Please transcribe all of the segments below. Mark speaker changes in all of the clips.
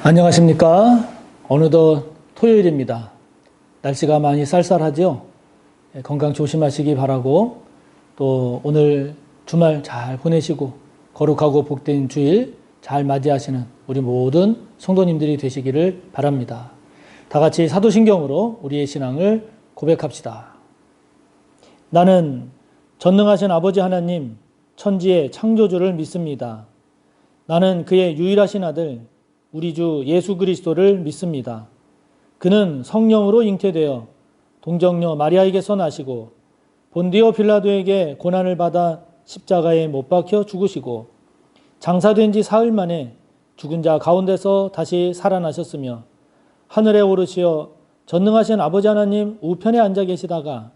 Speaker 1: 안녕하십니까. 어느덧 토요일입니다. 날씨가 많이 쌀쌀하죠. 건강 조심하시기 바라고, 또 오늘 주말 잘 보내시고 거룩하고 복된 주일 잘 맞이하시는 우리 모든 성도님들이 되시기를 바랍니다. 다 같이 사도신경으로 우리의 신앙을 고백합시다. 나는 전능하신 아버지 하나님, 천지의 창조주를 믿습니다. 나는 그의 유일하신 아들 우리 주 예수 그리스도를 믿습니다. 그는 성령으로 잉태되어 동정녀 마리아에게서 나시고 본디오 빌라도에게 고난을 받아 십자가에 못 박혀 죽으시고 장사된 지 사흘 만에 죽은 자 가운데서 다시 살아나셨으며 하늘에 오르시어 전능하신 아버지 하나님 우편에 앉아 계시다가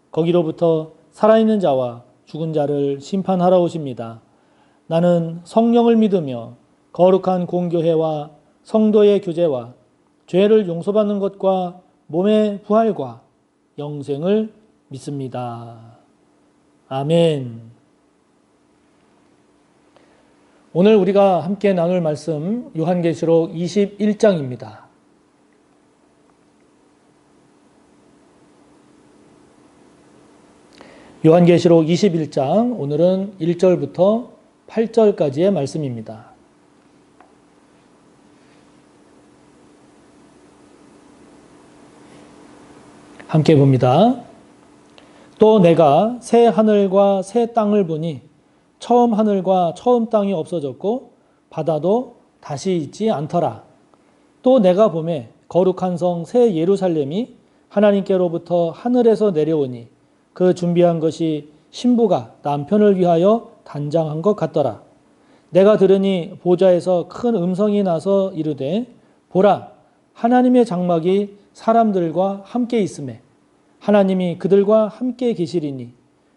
Speaker 1: 거기로부터 살아있는 자와 죽은 자를 심판하러 오십니다. 나는 성령을 믿으며 거룩한 공교회와 성도의 교제와 죄를 용서받는 것과 몸의 부활과 영생을 믿습니다. 아멘. 오늘 우리가 함께 나눌 말씀 요한계시록 21장입니다. 요한계시록 21장, 오늘은 1절부터 8절까지의 말씀입니다. 함께 봅니다. 또 내가 새 하늘과 새 땅을 보니 처음 하늘과 처음 땅이 없어졌고 바다도 다시 있지 않더라. 또 내가 보매 거룩한 성 새 예루살렘이 하나님께로부터 하늘에서 내려오니 그 준비한 것이 신부가 남편을 위하여 단장한 것 같더라. 내가 들으니 보좌에서 큰 음성이 나서 이르되 보라, 하나님의 장막이 사람들과 함께 있음에 하나님이 그들과 함께 계시리니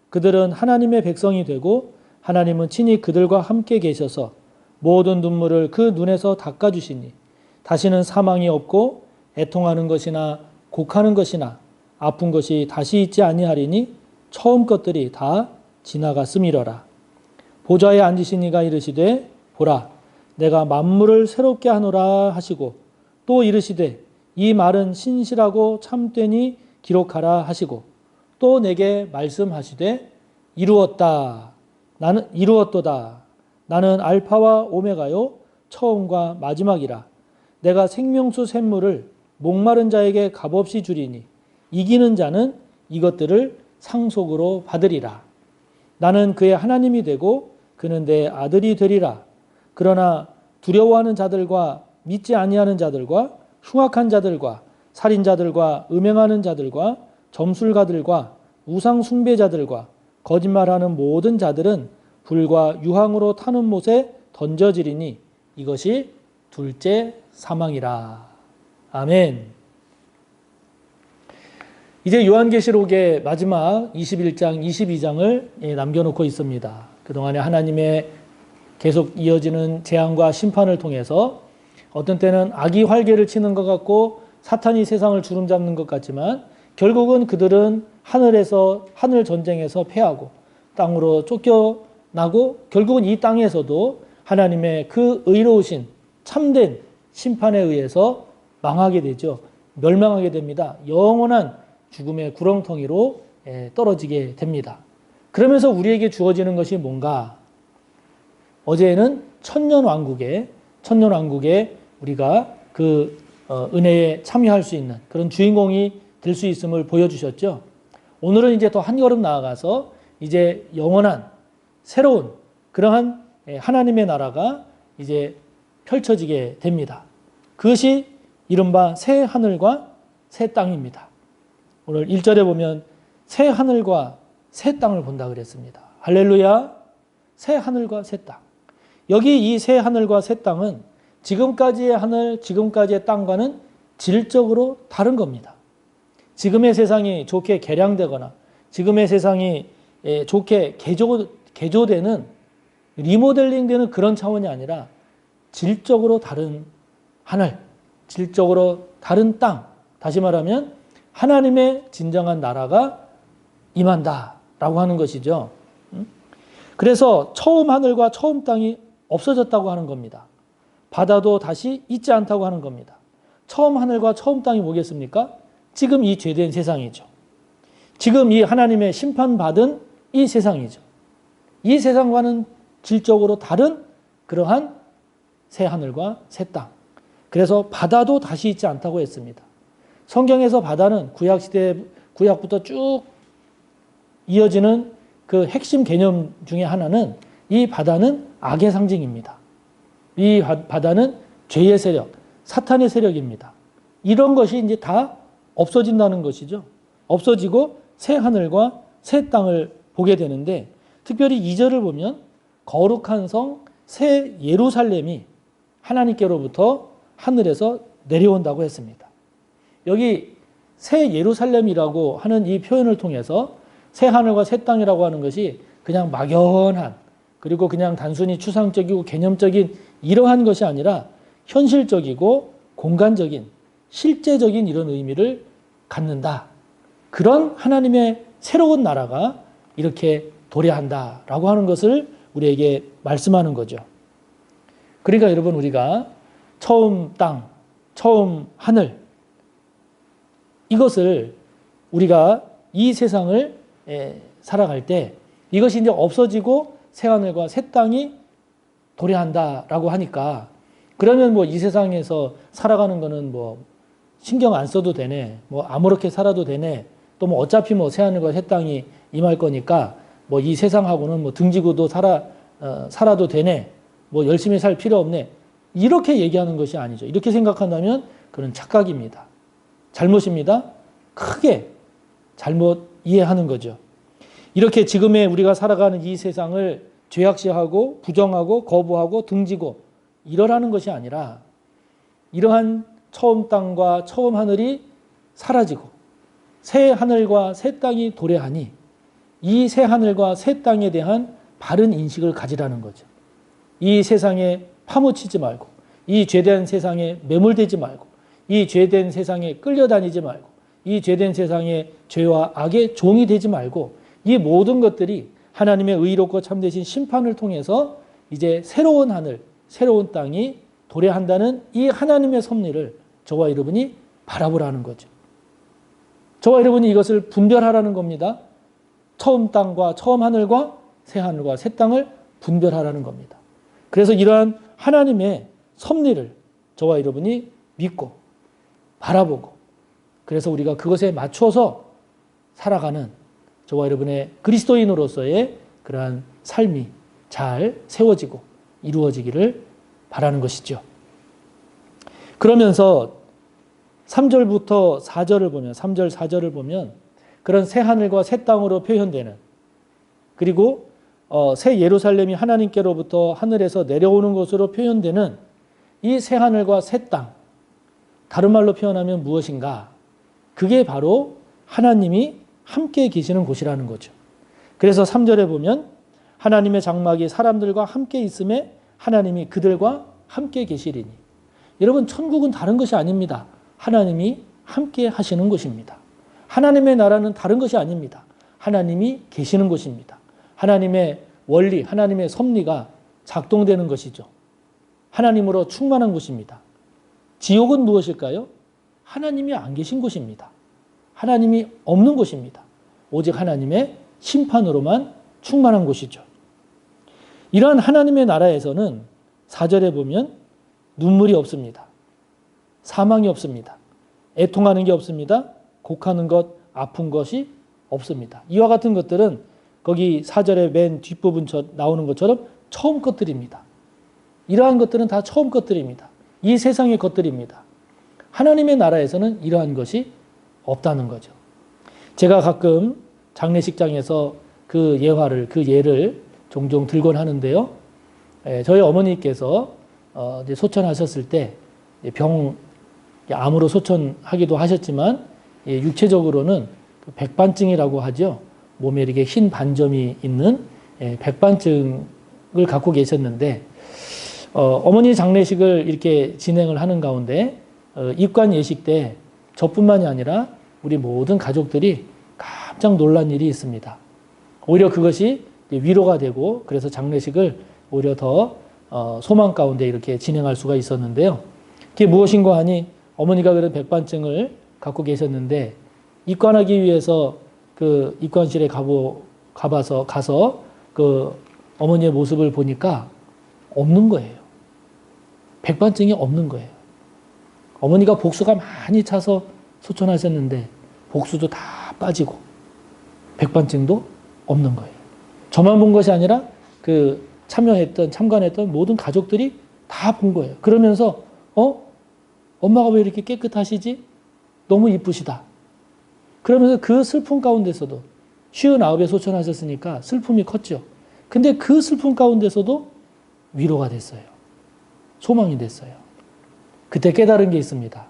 Speaker 1: 그들은 하나님의 백성이 되고 하나님은 친히 그들과 함께 계셔서 모든 눈물을 그 눈에서 닦아주시니 다시는 사망이 없고 애통하는 것이나 곡하는 것이나 아픈 것이 다시 있지 아니하리니 처음 것들이 다 지나갔음이러라. 보좌에 앉으신 이가 이르시되 보라, 내가 만물을 새롭게 하노라 하시고 또 이르시되 이 말은 신실하고 참되니 기록하라 하시고 또 내게 말씀하시되 이루었다. 나는 이루었도다. 나는 알파와 오메가요 처음과 마지막이라. 내가 생명수 샘물을 목마른 자에게 값없이 주리니 이기는 자는 이것들을 상속으로 받으리라. 나는 그의 하나님이 되고 그는 내 아들이 되리라. 그러나 두려워하는 자들과 믿지 아니하는 자들과 흉악한 자들과 살인자들과 음행하는 자들과 점술가들과 우상 숭배자들과 거짓말하는 모든 자들은 불과 유황으로 타는 못에 던져지리니 이것이 둘째 사망이라. 아멘. 이제 요한계시록의 마지막 21장, 22장을 남겨놓고 있습니다. 그동안에 하나님의 계속 이어지는 재앙과 심판을 통해서 어떤 때는 악이 활개를 치는 것 같고 사탄이 세상을 주름잡는 것 같지만 결국은 그들은 하늘 전쟁에서 패하고 땅으로 쫓겨나고 결국은 이 땅에서도 하나님의 그 의로우신 참된 심판에 의해서 망하게 되죠. 멸망하게 됩니다. 영원한 죽음의 구렁텅이로 떨어지게 됩니다. 그러면서 우리에게 주어지는 것이 뭔가? 어제는 천년왕국에 우리가 그 은혜에 참여할 수 있는 그런 주인공이 될 수 있음을 보여주셨죠. 오늘은 이제 더 한 걸음 나아가서 이제 영원한 새로운 그러한 하나님의 나라가 이제 펼쳐지게 됩니다. 그것이 이른바 새 하늘과 새 땅입니다. 오늘 1절에 보면 새 하늘과 새 땅을 본다 그랬습니다. 할렐루야. 새 하늘과 새 땅. 여기 이 새 하늘과 새 땅은 지금까지의 하늘, 지금까지의 땅과는 질적으로 다른 겁니다. 지금의 세상이 좋게 개량되거나 지금의 세상이 좋게 개조되는 리모델링되는 그런 차원이 아니라 질적으로 다른 하늘, 질적으로 다른 땅, 다시 말하면 하나님의 진정한 나라가 임한다라고 하는 것이죠. 그래서 처음 하늘과 처음 땅이 없어졌다고 하는 겁니다. 바다도 다시 있지 않다고 하는 겁니다. 처음 하늘과 처음 땅이 뭐겠습니까? 지금 이 죄된 세상이죠. 지금 이 하나님의 심판받은 이 세상이죠. 이 세상과는 질적으로 다른 그러한 새 하늘과 새 땅. 그래서 바다도 다시 있지 않다고 했습니다. 성경에서 바다는 구약부터 쭉 이어지는 그 핵심 개념 중에 하나는 이 바다는 악의 상징입니다. 이 바다는 죄의 세력, 사탄의 세력입니다. 이런 것이 이제 다 없어진다는 것이죠. 없어지고 새 하늘과 새 땅을 보게 되는데 특별히 2절을 보면 거룩한 성 새 예루살렘이 하나님께로부터 하늘에서 내려온다고 했습니다. 여기 새 예루살렘이라고 하는 이 표현을 통해서 새 하늘과 새 땅이라고 하는 것이 그냥 막연한 그리고 그냥 단순히 추상적이고 개념적인 이러한 것이 아니라 현실적이고 공간적인 실제적인 이런 의미를 갖는다. 그런 하나님의 새로운 나라가 이렇게 도래한다라고 하는 것을 우리에게 말씀하는 거죠. 그러니까 여러분 우리가 처음 땅, 처음 하늘 이것을 우리가 이 세상을 살아갈 때 이것이 이제 없어지고 새 하늘과 새 땅이 도래한다라고 하니까 그러면 뭐 이 세상에서 살아가는 거는 뭐 신경 안 써도 되네. 뭐 아무렇게 살아도 되네. 또 뭐 어차피 뭐 새 하늘과 새 땅이 임할 거니까 뭐 이 세상하고는 뭐 등지고도 살아도 되네. 뭐 열심히 살 필요 없네. 이렇게 얘기하는 것이 아니죠. 이렇게 생각한다면 그건 착각입니다. 잘못입니다. 크게 잘못 이해하는 거죠. 이렇게 지금의 우리가 살아가는 이 세상을 죄악시하고 부정하고 거부하고 등지고 이러라는 것이 아니라 이러한 처음 땅과 처음 하늘이 사라지고 새 하늘과 새 땅이 도래하니 이 새 하늘과 새 땅에 대한 바른 인식을 가지라는 거죠. 이 세상에 파묻히지 말고 이 죄된 세상에 매몰되지 말고 이 죄된 세상에 끌려다니지 말고 이 죄된 세상에 죄와 악의 종이 되지 말고 이 모든 것들이 하나님의 의롭고 참되신 심판을 통해서 이제 새로운 하늘, 새로운 땅이 도래한다는 이 하나님의 섭리를 저와 여러분이 바라보라는 거죠. 저와 여러분이 이것을 분별하라는 겁니다. 처음 땅과 처음 하늘과 새 하늘과 새 땅을 분별하라는 겁니다. 그래서 이러한 하나님의 섭리를 저와 여러분이 믿고 바라보고 그래서 우리가 그것에 맞춰서 살아가는 저와 여러분의 그리스도인으로서의 그러한 삶이 잘 세워지고 이루어지기를 바라는 것이죠. 그러면서 3절부터 4절을 보면 3절 4절을 보면 그런 새 하늘과 새 땅으로 표현되는 그리고 새 예루살렘이 하나님께로부터 하늘에서 내려오는 것으로 표현되는 이 새 하늘과 새 땅 다른 말로 표현하면 무엇인가? 그게 바로 하나님이 함께 계시는 곳이라는 거죠. 그래서 3절에 보면 하나님의 장막이 사람들과 함께 있음에 하나님이 그들과 함께 계시리니 여러분 천국은 다른 것이 아닙니다. 하나님이 함께 하시는 곳입니다. 하나님의 나라는 다른 것이 아닙니다. 하나님이 계시는 곳입니다. 하나님의 원리, 하나님의 섭리가 작동되는 것이죠. 하나님으로 충만한 곳입니다. 지옥은 무엇일까요? 하나님이 안 계신 곳입니다. 하나님이 없는 곳입니다. 오직 하나님의 심판으로만 충만한 곳이죠. 이러한 하나님의 나라에서는 4절에 보면 눈물이 없습니다. 사망이 없습니다. 애통하는 게 없습니다. 곡하는 것, 아픈 것이 없습니다. 이와 같은 것들은 거기 4절의 맨 뒷부분 나오는 것처럼 처음 것들입니다. 이러한 것들은 다 처음 것들입니다. 이 세상의 것들입니다. 하나님의 나라에서는 이러한 것이 없다는 거죠. 제가 가끔 장례식장에서 그 예를 종종 들곤 하는데요. 저희 어머니께서 소천하셨을 때 암으로 소천하기도 하셨지만 육체적으로는 백반증이라고 하죠. 몸에 이렇게 흰 반점이 있는 백반증을 갖고 계셨는데 어머니 장례식을 이렇게 진행을 하는 가운데 입관 예식 때 저뿐만이 아니라 우리 모든 가족들이 깜짝 놀란 일이 있습니다. 오히려 그것이 위로가 되고 그래서 장례식을 오히려 더 소망 가운데 이렇게 진행할 수가 있었는데요. 그게 무엇인가 하니 어머니가 그런 백반증을 갖고 계셨는데 입관하기 위해서 그 입관실에 가서 그 어머니의 모습을 보니까 없는 거예요. 백반증이 없는 거예요. 어머니가 복수가 많이 차서 소천하셨는데 복수도 다 빠지고 백반증도 없는 거예요. 저만 본 것이 아니라 그 참관했던 모든 가족들이 다 본 거예요. 그러면서 엄마가 왜 이렇게 깨끗하시지? 너무 이쁘시다. 그러면서 그 슬픔 가운데서도 59에 소천하셨으니까 슬픔이 컸죠. 근데 그 슬픔 가운데서도 위로가 됐어요. 소망이 됐어요. 그때 깨달은 게 있습니다.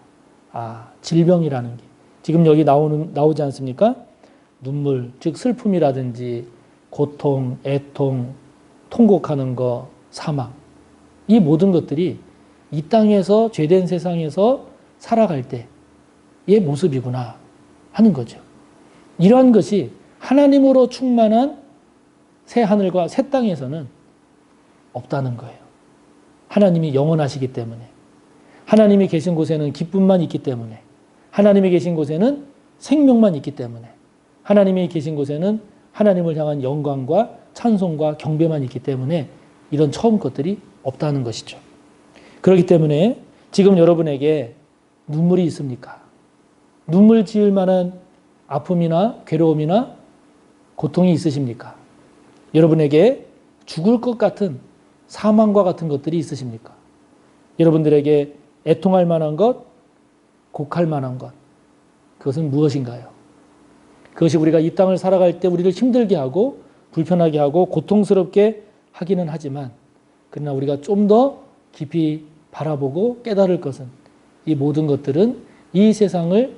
Speaker 1: 질병이라는 게. 지금 여기 나오지 않습니까? 눈물, 즉 슬픔이라든지 고통, 애통, 통곡하는 거, 사망. 이 모든 것들이 이 땅에서 죄된 세상에서 살아갈 때의 모습이구나 하는 거죠. 이러한 것이 하나님으로 충만한 새 하늘과 새 땅에서는 없다는 거예요. 하나님이 영원하시기 때문에. 하나님이 계신 곳에는 기쁨만 있기 때문에. 하나님이 계신 곳에는 생명만 있기 때문에. 하나님이 계신 곳에는 하나님을 향한 영광과 찬송과 경배만 있기 때문에 이런 처음 것들이 없다는 것이죠. 그렇기 때문에 지금 여러분에게 눈물이 있습니까? 눈물 지을 만한 아픔이나 괴로움이나 고통이 있으십니까? 여러분에게 죽을 것 같은 사망과 같은 것들이 있으십니까? 여러분들에게 애통할 만한 것, 곡할 만한 것, 그것은 무엇인가요? 그것이 우리가 이 땅을 살아갈 때 우리를 힘들게 하고 불편하게 하고 고통스럽게 하기는 하지만 그러나 우리가 좀 더 깊이 바라보고 깨달을 것은 이 모든 것들은 이 세상을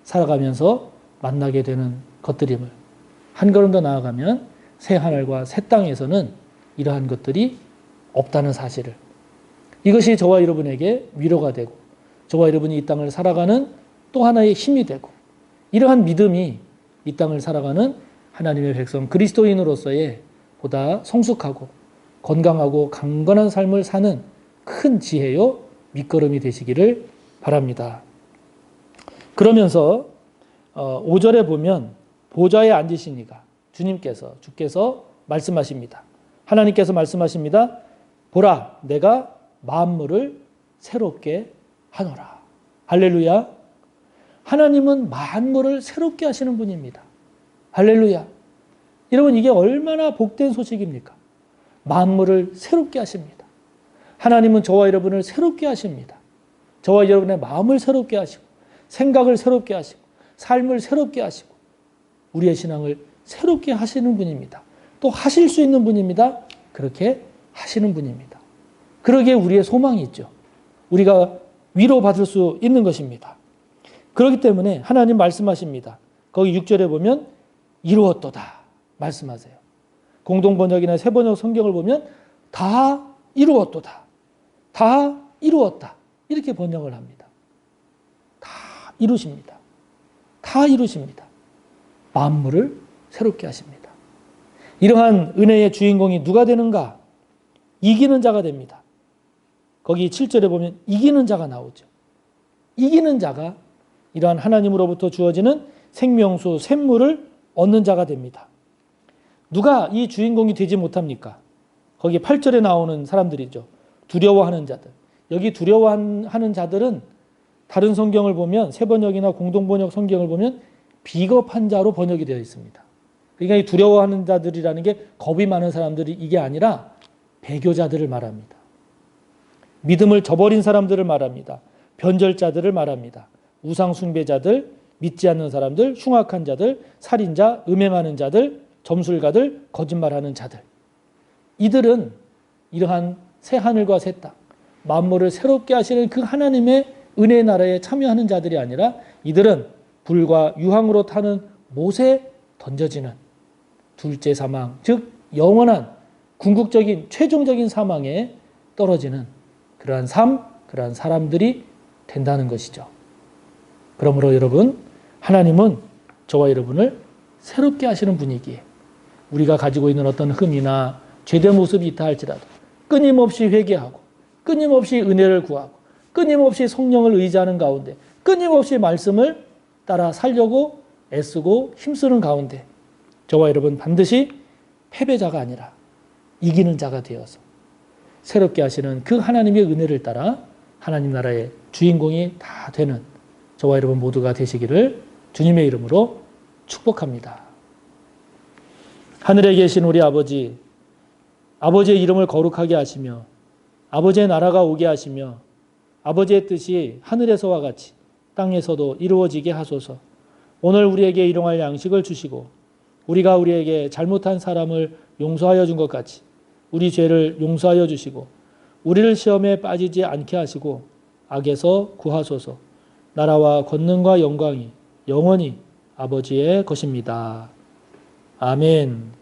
Speaker 1: 살아가면서 만나게 되는 것들임을, 한 걸음 더 나아가면 새 하늘과 새 땅에서는 이러한 것들이 없다는 사실을, 이것이 저와 여러분에게 위로가 되고 저와 여러분이 이 땅을 살아가는 또 하나의 힘이 되고 이러한 믿음이 이 땅을 살아가는 하나님의 백성 그리스도인으로서의 보다 성숙하고 건강하고 강건한 삶을 사는 큰 지혜요 밑거름이 되시기를 바랍니다. 그러면서 5절에 보면 보좌에 앉으시니가 주께서 말씀하십니다. 하나님께서 말씀하십니다. 보라, 내가 만물을 새롭게 하노라. 할렐루야. 하나님은 만물을 새롭게 하시는 분입니다. 할렐루야. 여러분, 이게 얼마나 복된 소식입니까? 만물을 새롭게 하십니다. 하나님은 저와 여러분을 새롭게 하십니다. 저와 여러분의 마음을 새롭게 하시고 생각을 새롭게 하시고 삶을 새롭게 하시고 우리의 신앙을 새롭게 하시는 분입니다. 또 하실 수 있는 분입니다. 그렇게 하시는 분입니다. 그러기에 우리의 소망이 있죠. 우리가 위로받을 수 있는 것입니다. 그렇기 때문에 하나님 말씀하십니다. 거기 6절에 보면 이루었도다 말씀하세요. 공동번역이나 새번역 성경을 보면 다 이루었도다. 다 이루었다. 이렇게 번역을 합니다. 다 이루십니다. 다 이루십니다. 만물을 새롭게 하십니다. 이러한 은혜의 주인공이 누가 되는가? 이기는 자가 됩니다. 거기 7절에 보면 이기는 자가 나오죠. 이기는 자가 이러한 하나님으로부터 주어지는 생명수, 샘물을 얻는 자가 됩니다. 누가 이 주인공이 되지 못합니까? 거기 8절에 나오는 사람들이죠. 두려워하는 자들. 여기 두려워하는 자들은 다른 성경을 보면 새번역이나 공동번역 성경을 보면 비겁한 자로 번역이 되어 있습니다. 그러니까 이 두려워하는 자들이라는 게 겁이 많은 사람들이 이게 아니라 배교자들을 말합니다. 믿음을 저버린 사람들을 말합니다. 변절자들을 말합니다. 우상숭배자들, 믿지 않는 사람들, 흉악한 자들, 살인자, 음행하는 자들, 점술가들, 거짓말하는 자들. 이들은 이러한 새 하늘과 새 땅, 만물을 새롭게 하시는 그 하나님의 은혜의 나라에 참여하는 자들이 아니라 이들은 불과 유황으로 타는 못에 던져지는 둘째 사망, 즉 영원한 궁극적인 최종적인 사망에 떨어지는 그러한 그러한 사람들이 된다는 것이죠. 그러므로 여러분, 하나님은 저와 여러분을 새롭게 하시는 분이기에 우리가 가지고 있는 어떤 흠이나 죄된 모습이 있다 할지라도 끊임없이 회개하고 끊임없이 은혜를 구하고 끊임없이 성령을 의지하는 가운데 끊임없이 말씀을 따라 살려고 애쓰고 힘쓰는 가운데 저와 여러분 반드시 패배자가 아니라 이기는 자가 되어서 새롭게 하시는 그 하나님의 은혜를 따라 하나님 나라의 주인공이 다 되는 저와 여러분 모두가 되시기를 주님의 이름으로 축복합니다. 하늘에 계신 우리 아버지, 아버지의 이름을 거룩하게 하시며 아버지의 나라가 오게 하시며 아버지의 뜻이 하늘에서와 같이 땅에서도 이루어지게 하소서. 오늘 우리에게 일용할 양식을 주시고 우리가 우리에게 잘못한 사람을 용서하여 준 것 같이 우리 죄를 용서하여 주시고 우리를 시험에 빠지지 않게 하시고 악에서 구하소서. 나라와 권능과 영광이 영원히 아버지의 것입니다. 아멘.